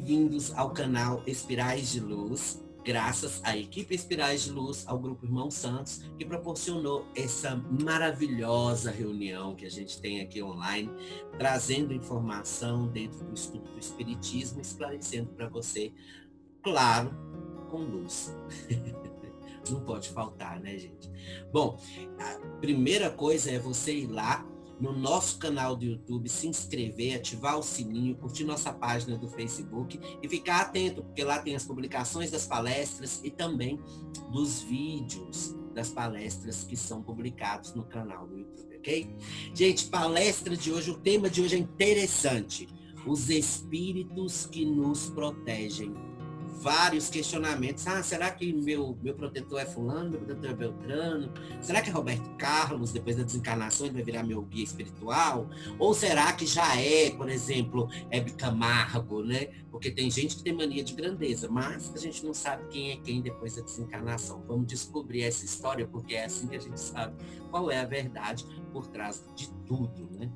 bem-vindos ao canal Espirais de Luz, graças à equipe Espirais de Luz, ao Grupo Irmão Santos, que proporcionou essa maravilhosa reunião que a gente tem aqui online, trazendo informação dentro do estudo do Espiritismo, esclarecendo para você, claro, com luz. Não pode faltar, né, gente? Bom, a primeira coisa é você ir lá no nosso canal do YouTube, se inscrever, ativar o sininho, curtir nossa página do Facebook e ficar atento, porque lá tem as publicações das palestras e também dos vídeos das palestras que são publicados no canal do YouTube, ok? Gente, palestra de hoje, o tema de hoje é interessante. Os espíritos que nos protegem. Vários questionamentos. Será que meu protetor é fulano, meu protetor é Beltrano? Será que é Roberto Carlos, depois da desencarnação, ele vai virar meu guia espiritual? Ou será que já é, por exemplo, Hebe Camargo, né? Porque tem gente que tem mania de grandeza, mas a gente não sabe quem é quem depois da desencarnação. Vamos descobrir essa história, porque é assim que a gente sabe qual é a verdade por trás de tudo, né?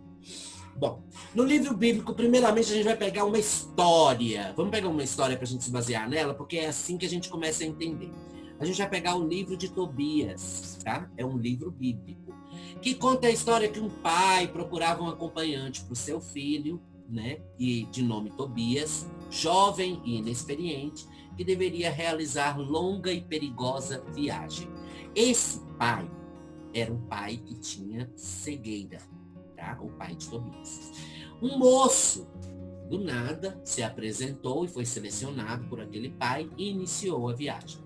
Bom, no livro bíblico, primeiramente, a gente vai pegar uma história. Vamos pegar uma história para a gente se basear nela, porque é assim que a gente começa a entender. A gente vai pegar o livro de Tobias, tá? É um livro bíblico, que conta a história que um pai procurava um acompanhante para o seu filho, né? E de nome Tobias, jovem e inexperiente, que deveria realizar longa e perigosa viagem. Esse pai era um pai que tinha cegueira. Tá? O pai de Tobias. Um moço, do nada, se apresentou e foi selecionado por aquele pai e iniciou a viagem.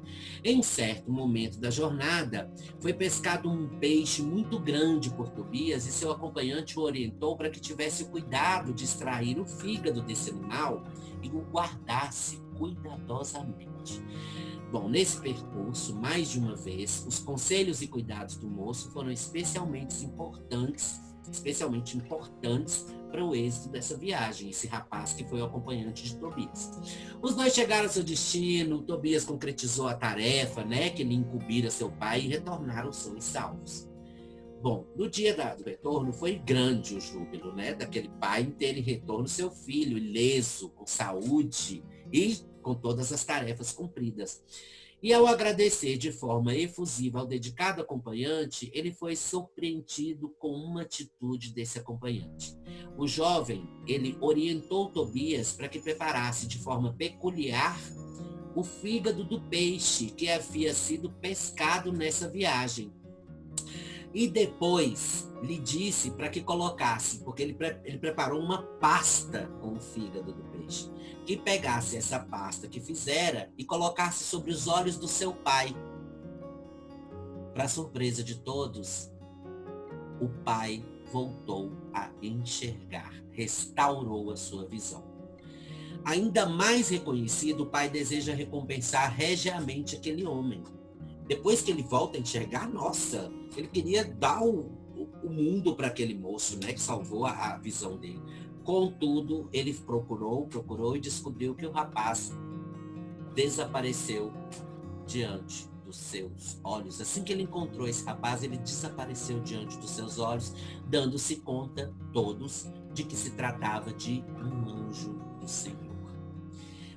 Em certo momento da jornada, foi pescado um peixe muito grande por Tobias e seu acompanhante o orientou para que tivesse o cuidado de extrair o fígado desse animal e o guardasse cuidadosamente. Bom, nesse percurso, mais de uma vez, os conselhos e cuidados do moço foram especialmente importantes para o êxito dessa viagem, esse rapaz que foi o acompanhante de Tobias. Os dois chegaram ao seu destino, Tobias concretizou a tarefa, né, que lhe incumbira seu pai, e retornaram sãos e salvos. Bom, no dia do retorno foi grande o júbilo, né, daquele pai em ter em retorno seu filho, ileso, com saúde e com todas as tarefas cumpridas. E ao agradecer de forma efusiva ao dedicado acompanhante, ele foi surpreendido com uma atitude desse acompanhante. O jovem, ele orientou Tobias para que preparasse de forma peculiar o fígado do peixe que havia sido pescado nessa viagem. E depois lhe disse para que colocasse, porque ele preparou uma pasta com o fígado do peixe, que pegasse essa pasta que fizera e colocasse sobre os olhos do seu pai. Para surpresa de todos, o pai voltou a enxergar, restaurou a sua visão. Ainda mais reconhecido, o pai deseja recompensar regiamente aquele homem. Depois que ele volta a enxergar, nossa, ele queria dar o mundo para aquele moço, né, que salvou a visão dele. Contudo, ele procurou e descobriu que o rapaz desapareceu diante dos seus olhos. Assim que ele encontrou esse rapaz, ele desapareceu diante dos seus olhos, dando-se conta, todos, de que se tratava de um anjo do Senhor.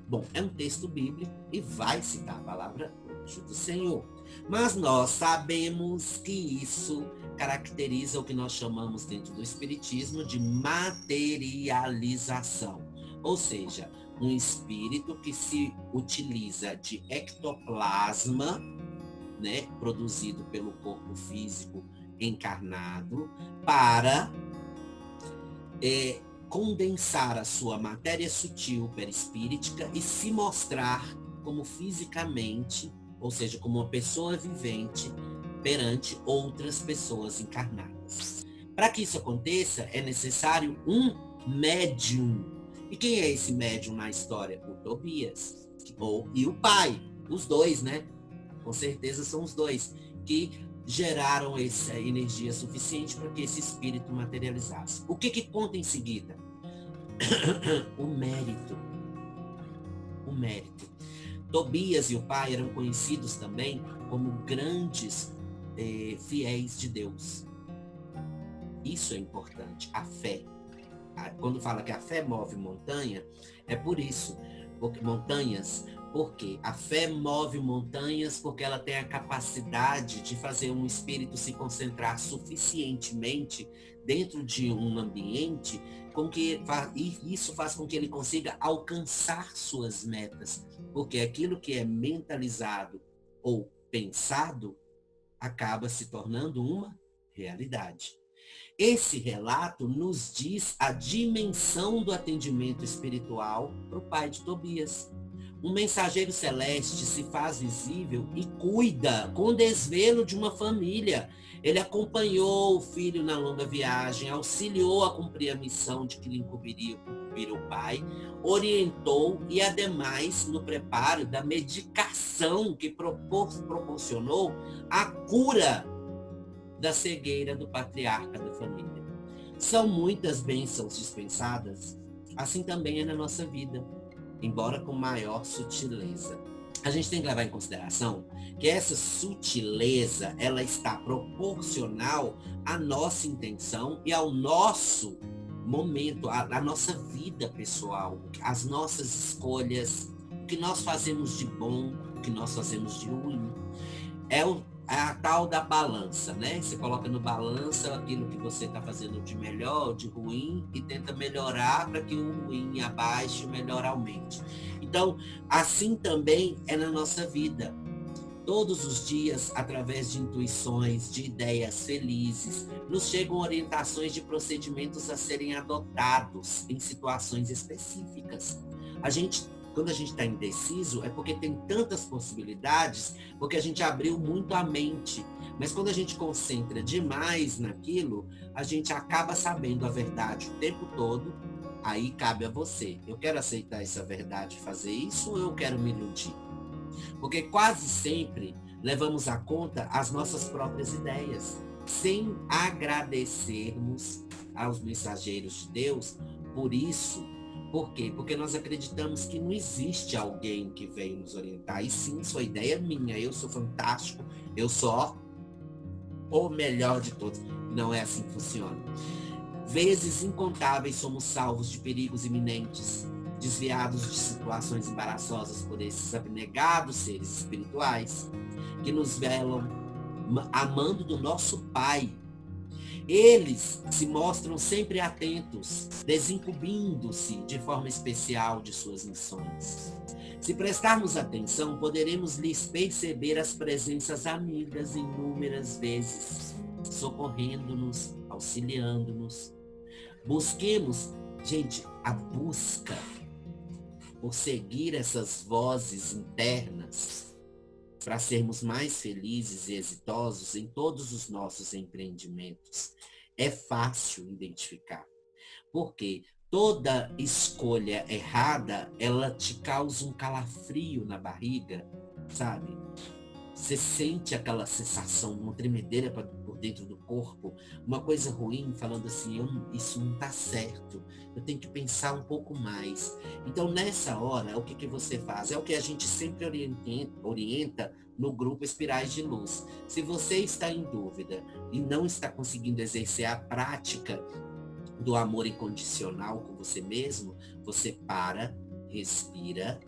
Bom, é um texto bíblico e vai citar a palavra anjo do Senhor. Mas nós sabemos que isso caracteriza o que nós chamamos dentro do Espiritismo de materialização. Ou seja, um espírito que se utiliza de ectoplasma, né, produzido pelo corpo físico encarnado, para condensar a sua matéria sutil perispíritica e se mostrar como fisicamente, ou seja, como uma pessoa vivente perante outras pessoas encarnadas. Para que isso aconteça, é necessário um médium. E quem é esse médium na história? O Tobias. E o pai. Os dois, né? Com certeza são os dois que geraram essa energia suficiente para que esse espírito materializasse. O que conta em seguida? O mérito. O mérito. Tobias e o pai eram conhecidos também como grandes fiéis de Deus. Isso é importante, a fé. Quando fala que a fé move montanha, é por isso. porque montanhas, porque a fé move montanhas, porque ela tem a capacidade de fazer um espírito se concentrar suficientemente dentro de um ambiente com que isso faz com que ele consiga alcançar suas metas, porque aquilo que é mentalizado ou pensado acaba se tornando uma realidade. Esse relato nos diz a dimensão do atendimento espiritual para o pai de Tobias. Um mensageiro celeste se faz visível e cuida com desvelo de uma família. Ele acompanhou o filho na longa viagem, auxiliou a cumprir a missão de que lhe incumbiria o pai, orientou e, ademais, no preparo da medicação que proporcionou a cura da cegueira do patriarca da família. São muitas bênçãos dispensadas, assim também é na nossa vida, embora com maior sutileza. A gente tem que levar em consideração que essa sutileza, ela está proporcional à nossa intenção e ao nosso momento, à nossa vida pessoal, às nossas escolhas, o que nós fazemos de bom, o que nós fazemos de ruim. É a tal da balança, né? Você coloca no balança aquilo que você está fazendo de melhor, de ruim, e tenta melhorar para que o ruim abaixe, o melhor aumente. Então, assim também é na nossa vida. Todos os dias, através de intuições, de ideias felizes, nos chegam orientações de procedimentos a serem adotados em situações específicas. Quando a gente está indeciso, é porque tem tantas possibilidades, porque a gente abriu muito a mente. Mas quando a gente concentra demais naquilo, a gente acaba sabendo a verdade o tempo todo, aí cabe a você. Eu quero aceitar essa verdade e fazer isso, ou eu quero me iludir? Porque quase sempre levamos à conta as nossas próprias ideias, sem agradecermos aos mensageiros de Deus por isso. Por quê? Porque nós acreditamos que não existe alguém que veio nos orientar. E sim, sua ideia é minha, eu sou fantástico, eu sou o melhor de todos. Não é assim que funciona. Vezes incontáveis somos salvos de perigos iminentes, desviados de situações embaraçosas por esses abnegados seres espirituais, que nos velam amando do nosso Pai. Eles se mostram sempre atentos, desincumbindo-se de forma especial de suas missões. Se prestarmos atenção, poderemos lhes perceber as presenças amigas inúmeras vezes, socorrendo-nos, auxiliando-nos. Busquemos, gente, a busca por seguir essas vozes internas para sermos mais felizes e exitosos em todos os nossos empreendimentos. É fácil identificar, porque toda escolha errada, ela te causa um calafrio na barriga, sabe? Você sente aquela sensação, uma tremedeira por dentro do corpo, uma coisa ruim, falando assim, isso não está certo, eu tenho que pensar um pouco mais. Então, nessa hora, o que você faz? É o que a gente sempre orienta no grupo Espirais de Luz. Se você está em dúvida e não está conseguindo exercer a prática do amor incondicional com você mesmo, você para, respira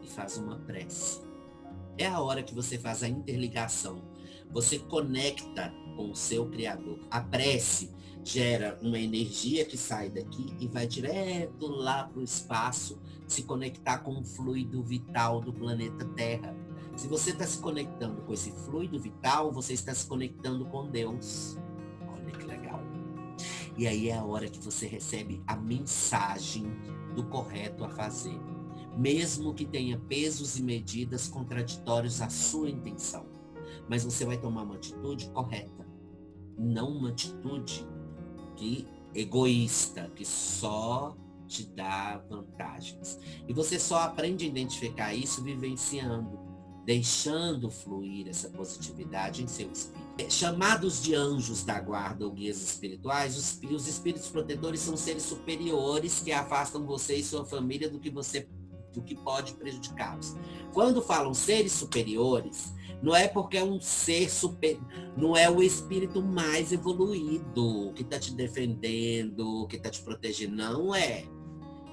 e faz uma prece. É a hora que você faz a interligação. Você conecta com o seu Criador. A prece gera uma energia que sai daqui e vai direto lá para o espaço, se conectar com o fluido vital do planeta Terra. Se você está se conectando com esse fluido vital, você está se conectando com Deus. Olha que legal. E aí é a hora que você recebe a mensagem do correto a fazer, mesmo que tenha pesos e medidas contraditórios à sua intenção. Mas você vai tomar uma atitude correta, não uma atitude egoísta, que só te dá vantagens. E você só aprende a identificar isso vivenciando, deixando fluir essa positividade em seu espírito. Chamados de anjos da guarda ou guias espirituais, os espíritos protetores são seres superiores que afastam você e sua família do que pode prejudicá-los. Quando falam seres superiores, não é porque é um ser não é o espírito mais evoluído que está te defendendo, que está te protegendo, não é.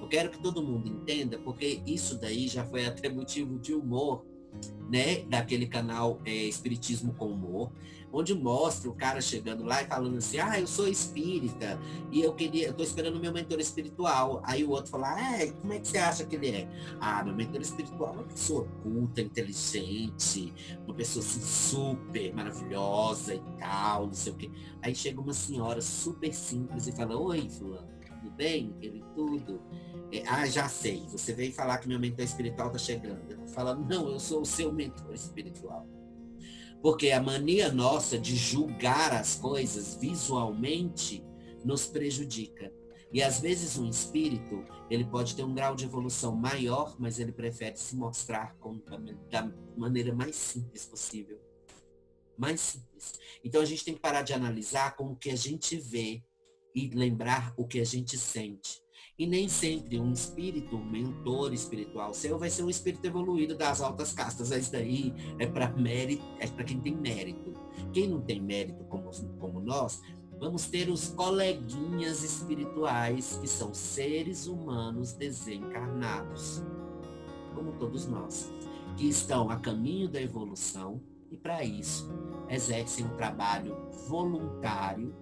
Eu quero que todo mundo entenda, porque isso daí já foi até motivo de humor, né, daquele canal Espiritismo com Humor, onde mostra o cara chegando lá e falando assim, eu sou espírita e eu tô esperando o meu mentor espiritual. Aí o outro fala, como é que você acha que ele é? Meu mentor espiritual é uma pessoa culta, inteligente, uma pessoa assim, super maravilhosa e tal, não sei o quê. Aí chega uma senhora super simples e fala, oi, fulano, tudo bem? Ele tudo. Já sei, você veio falar que meu mentor espiritual está chegando. Eu falo, não, eu sou o seu mentor espiritual. Porque a mania nossa de julgar as coisas visualmente nos prejudica. E às vezes um espírito, ele pode ter um grau de evolução maior, mas ele prefere se mostrar da maneira mais simples possível. Mais simples. Então a gente tem que parar de analisar com o que a gente vê e lembrar o que a gente sente. E nem sempre um espírito, um mentor espiritual seu vai ser um espírito evoluído das altas castas. Isso daí é para mérito, é para quem tem mérito. Quem não tem mérito como nós, vamos ter os coleguinhas espirituais, que são seres humanos desencarnados, como todos nós, que estão a caminho da evolução e, para isso, exercem um trabalho voluntário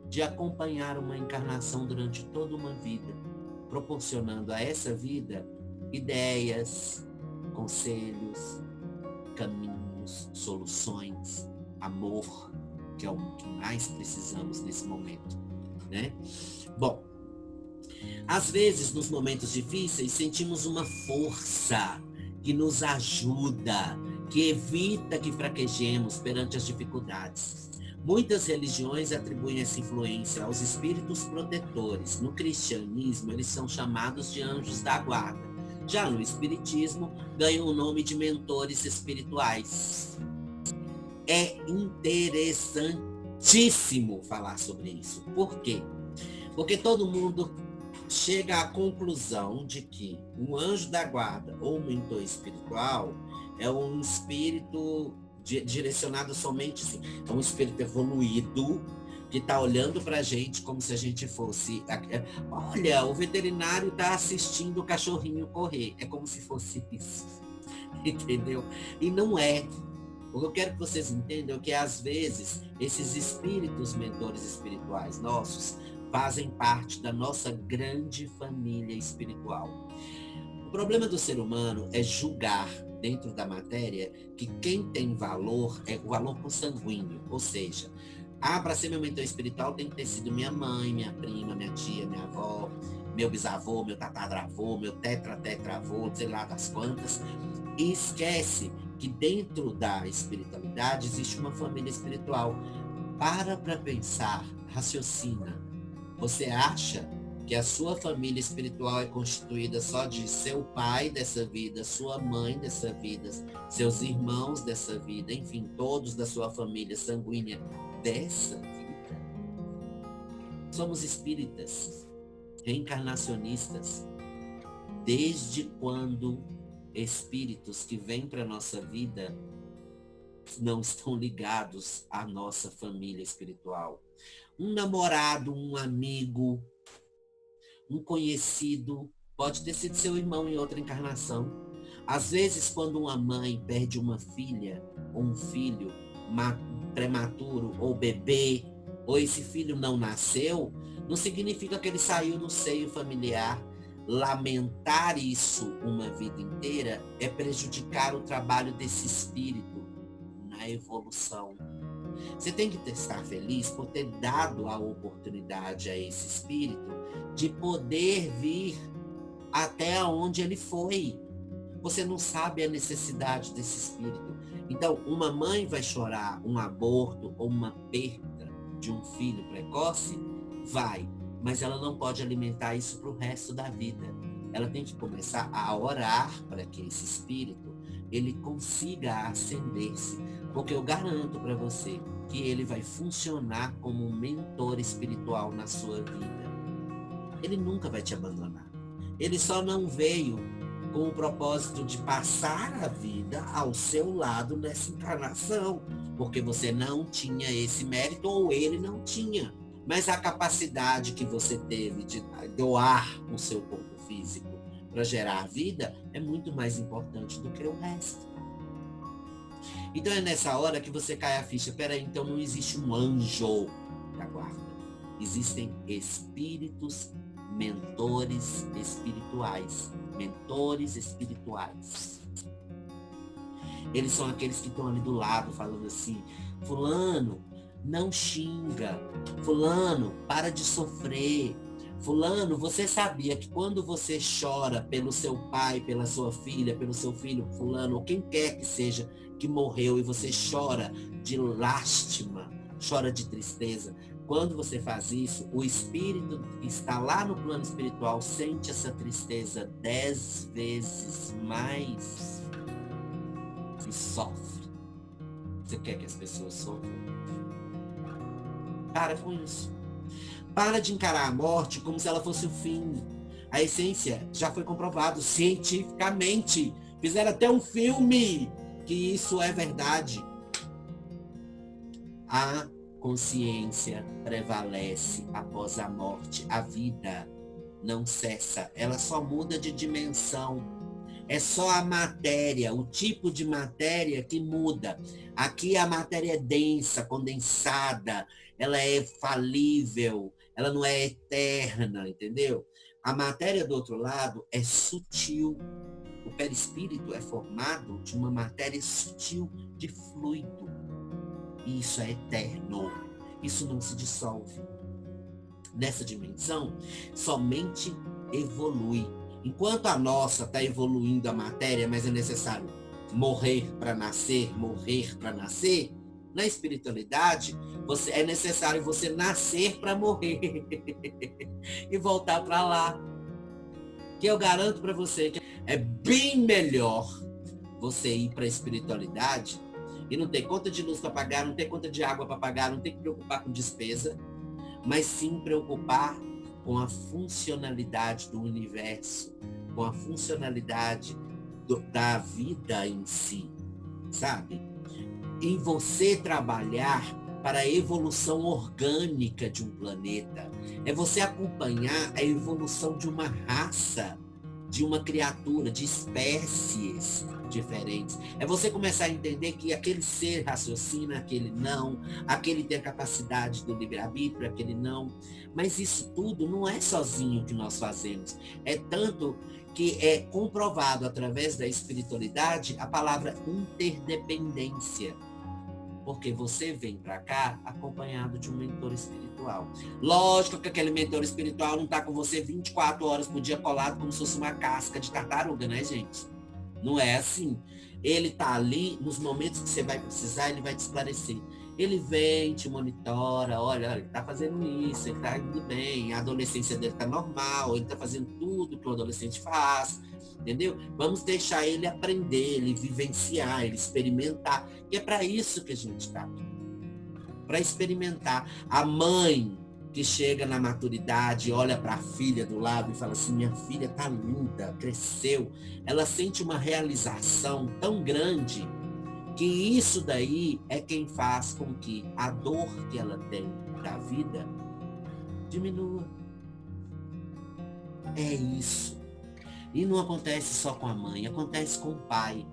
de acompanhar uma encarnação durante toda uma vida, proporcionando a essa vida ideias, conselhos, caminhos, soluções, amor, que é o que mais precisamos nesse momento, né? Bom, às vezes, nos momentos difíceis, sentimos uma força que nos ajuda, que evita que fraquejemos perante as dificuldades. Muitas religiões atribuem essa influência aos espíritos protetores. No cristianismo, eles são chamados de anjos da guarda. Já no espiritismo, ganham o nome de mentores espirituais. É interessantíssimo falar sobre isso. Por quê? Porque todo mundo chega à conclusão de que um anjo da guarda ou um mentor espiritual é um espírito direcionado somente assim. É um espírito evoluído que está olhando para a gente como se a gente fosse... Olha, o veterinário está assistindo o cachorrinho correr. É como se fosse isso. Entendeu? E não é. O que eu quero que vocês entendam é que, às vezes, esses espíritos mentores espirituais nossos fazem parte da nossa grande família espiritual. O problema do ser humano é julgar dentro da matéria que quem tem valor é o valor consanguíneo, ou seja, para ser meu mentor espiritual tem que ter sido minha mãe, minha prima, minha tia, minha avó, meu bisavô, meu tataravô, meu tetravô, sei lá das quantas, e esquece que dentro da espiritualidade existe uma família espiritual. Para pensar, raciocina. Você acha que a sua família espiritual é constituída só de seu pai dessa vida, sua mãe dessa vida, seus irmãos dessa vida, enfim, todos da sua família sanguínea dessa vida? Somos espíritas, reencarnacionistas. Desde quando espíritos que vêm para a nossa vida não estão ligados à nossa família espiritual? Um namorado, um amigo, um conhecido, pode ter sido seu irmão em outra encarnação. Às vezes, quando uma mãe perde uma filha ou um filho prematuro ou bebê, ou esse filho não nasceu, não significa que ele saiu do seio familiar. Lamentar isso uma vida inteira é prejudicar o trabalho desse espírito na evolução. Você tem que estar feliz por ter dado a oportunidade a esse espírito de poder vir até onde ele foi. Você não sabe a necessidade desse espírito. Então, uma mãe vai chorar um aborto ou uma perda de um filho precoce? Vai, mas ela não pode alimentar isso para o resto da vida. Ela tem que começar a orar para que esse espírito ele consiga ascender-se, porque eu garanto para você que ele vai funcionar como um mentor espiritual na sua vida. Ele nunca vai te abandonar. Ele só não veio com o propósito de passar a vida ao seu lado nessa encarnação, porque você não tinha esse mérito ou ele não tinha. Mas a capacidade que você teve de doar o seu corpo físico para gerar vida é muito mais importante do que o resto. Então é nessa hora que você cai a ficha. Peraí, então não existe um anjo da guarda. Existem espíritos mentores espirituais. Mentores espirituais. Eles são aqueles que estão ali do lado, falando assim: fulano, não xinga. Fulano, para de sofrer. Fulano, você sabia que quando você chora pelo seu pai, pela sua filha, pelo seu filho, fulano, ou quem quer que seja que morreu, e você chora de lástima, chora de tristeza, quando você faz isso, o espírito que está lá no plano espiritual sente essa tristeza 10 vezes mais e sofre. Você quer que as pessoas sofram? Para com isso. Para de encarar a morte como se ela fosse o fim. A essência já foi comprovado cientificamente. Fizeram até um filme que isso é verdade. A consciência prevalece após a morte. A vida não cessa, ela só muda de dimensão. É só a matéria, o tipo de matéria que muda. Aqui a matéria é densa, condensada, ela é falível, ela não é eterna, entendeu? A matéria do outro lado é sutil. O perispírito é formado de uma matéria sutil, de fluido. E isso é eterno. Isso não se dissolve. Nessa dimensão, somente evolui. Enquanto a nossa está evoluindo a matéria, mas é necessário morrer para nascer, na espiritualidade, é necessário você nascer para morrer e voltar para lá. Que eu garanto para você que é bem melhor você ir para a espiritualidade e não ter conta de luz para pagar, não ter conta de água para pagar, não ter que preocupar com despesa, mas sim preocupar com a funcionalidade do universo, com a funcionalidade da vida em si, sabe? Em você trabalhar para a evolução orgânica de um planeta. É você acompanhar a evolução de uma raça, de uma criatura, de espécies diferentes. É você começar a entender que aquele ser raciocina, aquele não, aquele tem a capacidade do livre-arbítrio, aquele não. Mas isso tudo não é sozinho que nós fazemos. É tanto que é comprovado através da espiritualidade a palavra interdependência. Porque você vem para cá acompanhado de um mentor espiritual. Lógico que aquele mentor espiritual não está com você 24 horas por dia colado como se fosse uma casca de tartaruga, né, gente? Não é assim. Ele está ali, nos momentos que você vai precisar, ele vai te esclarecer. Ele vem, te monitora, olha, ele está fazendo isso, ele está indo bem, a adolescência dele está normal, ele está fazendo tudo que o adolescente faz, entendeu? Vamos deixar ele aprender, ele vivenciar, ele experimentar. E é para isso que a gente está aqui. Para experimentar. A mãe que chega na maturidade, olha para a filha do lado e fala assim, minha filha tá linda, cresceu. Ela sente uma realização tão grande que isso daí é quem faz com que a dor que ela tem da vida diminua. É isso. E não acontece só com a mãe, acontece com o pai.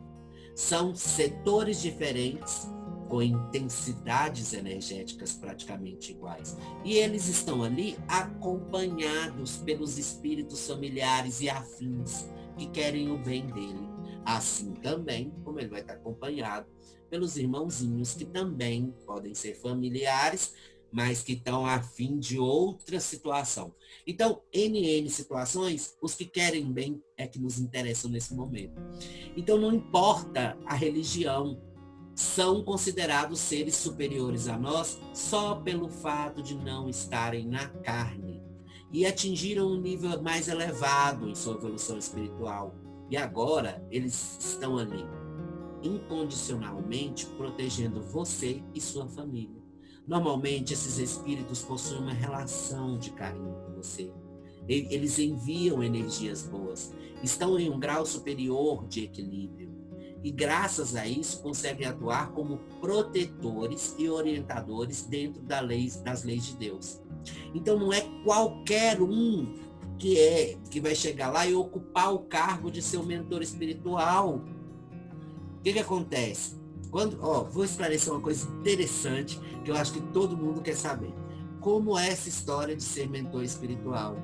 São setores diferentes, com intensidades energéticas praticamente iguais. E eles estão ali acompanhados pelos espíritos familiares e afins que querem o bem dele. Assim também, como ele vai estar acompanhado pelos irmãozinhos que também podem ser familiares, mas que estão a fim de outra situação. Então, NN situações, os que querem bem é que nos interessam nesse momento. Então, não importa a religião, são considerados seres superiores a nós só pelo fato de não estarem na carne e atingiram um nível mais elevado em sua evolução espiritual. E agora, eles estão ali, incondicionalmente, protegendo você e sua família. Normalmente, esses espíritos possuem uma relação de carinho com você. Eles enviam energias boas. Estão em um grau superior de equilíbrio. E, graças a isso, conseguem atuar como protetores e orientadores dentro das leis de Deus. Então não é qualquer um que vai chegar lá e ocupar o cargo de ser o mentor espiritual. O que acontece? Vou esclarecer uma coisa interessante que eu acho que todo mundo quer saber. Como é essa história de ser mentor espiritual?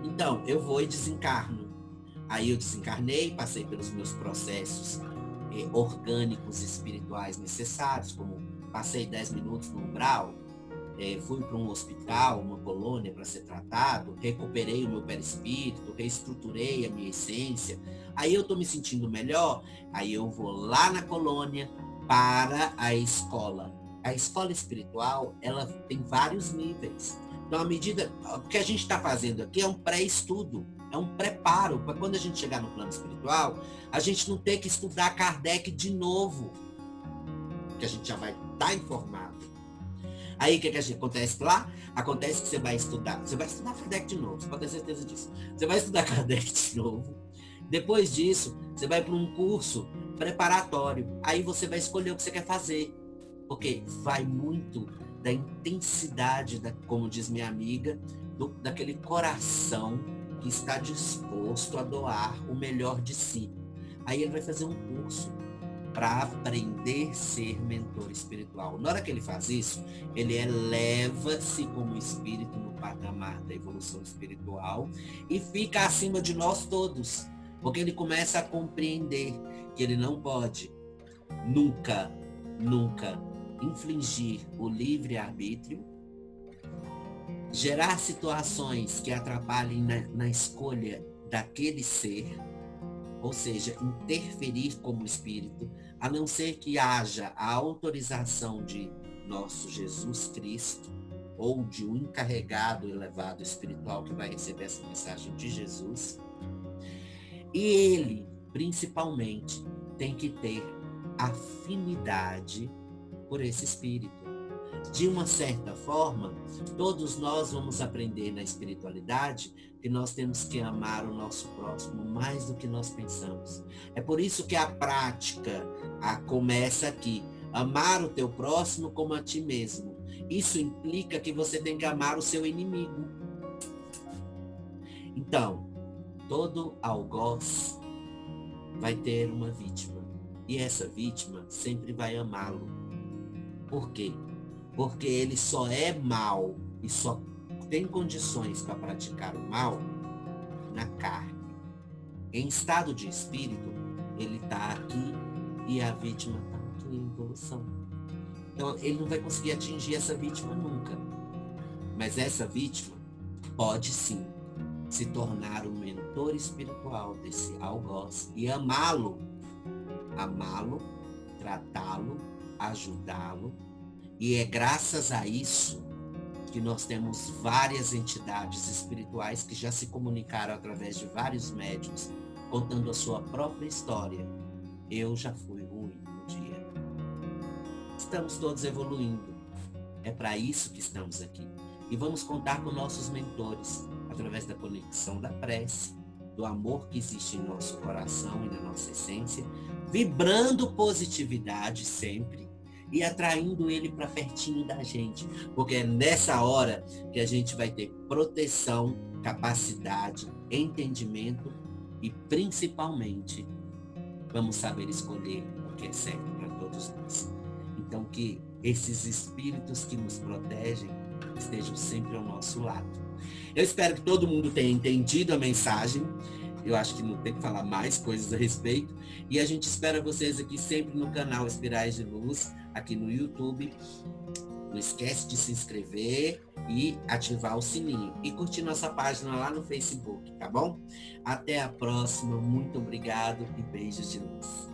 Então, eu vou e desencarno. Aí eu desencarnei, passei pelos meus processos orgânicos espirituais necessários, como passei 10 minutos no umbral, fui para um hospital, uma colônia para ser tratado, recuperei o meu perispírito, reestruturei a minha essência. Aí eu estou me sentindo melhor, aí eu vou lá na colônia para a escola. A escola espiritual, ela tem vários níveis. Então, o que a gente está fazendo aqui é um pré-estudo, é um preparo para quando a gente chegar no plano espiritual, a gente não ter que estudar Kardec de novo, que a gente já vai estar informado. Aí o que acontece lá? Acontece que você vai estudar Kardec de novo, você pode ter certeza disso. Você vai estudar Kardec de novo. Depois disso, você vai para um curso preparatório. Aí você vai escolher o que você quer fazer. Porque vai muito da intensidade, como diz minha amiga, daquele coração que está disposto a doar o melhor de si. Aí ele vai fazer um curso para aprender a ser mentor espiritual. Na hora que ele faz isso, ele eleva-se como espírito no patamar da evolução espiritual e fica acima de nós todos, porque ele começa a compreender que ele não pode nunca infligir o livre-arbítrio, gerar situações que atrapalhem na escolha daquele ser, ou seja, interferir como espírito, a não ser que haja a autorização de nosso Jesus Cristo ou de um encarregado elevado espiritual que vai receber essa mensagem de Jesus. E ele, principalmente, tem que ter afinidade por esse espírito. De uma certa forma, todos nós vamos aprender na espiritualidade que nós temos que amar o nosso próximo mais do que nós pensamos. É por isso que a prática começa aqui. Amar o teu próximo como a ti mesmo. Isso implica que você tem que amar o seu inimigo. Então, todo algoz vai ter uma vítima. E essa vítima sempre vai amá-lo. Por quê? Porque ele só é mal e só tem condições para praticar o mal na carne. Em estado de espírito, ele está aqui e a vítima está aqui em evolução. Então, ele não vai conseguir atingir essa vítima nunca. Mas essa vítima pode sim se tornar o mentor espiritual desse algoz e amá-lo, tratá-lo, ajudá-lo. E é graças a isso que nós temos várias entidades espirituais que já se comunicaram através de vários médiuns, contando a sua própria história. Eu já fui ruim um dia. Estamos todos evoluindo. É para isso que estamos aqui. E vamos contar com nossos mentores, através da conexão da prece, do amor que existe em nosso coração e na nossa essência, vibrando positividade sempre, e atraindo ele para pertinho da gente, porque é nessa hora que a gente vai ter proteção, capacidade, entendimento e principalmente vamos saber escolher o que é certo para todos nós. Então que esses espíritos que nos protegem estejam sempre ao nosso lado. Eu espero que todo mundo tenha entendido a mensagem. Eu acho que não tem que falar mais coisas a respeito. E a gente espera vocês aqui sempre no canal Espirais de Luz, aqui no YouTube. Não esquece de se inscrever e ativar o sininho. E curtir nossa página lá no Facebook, tá bom? Até a próxima. Muito obrigado e beijos de luz.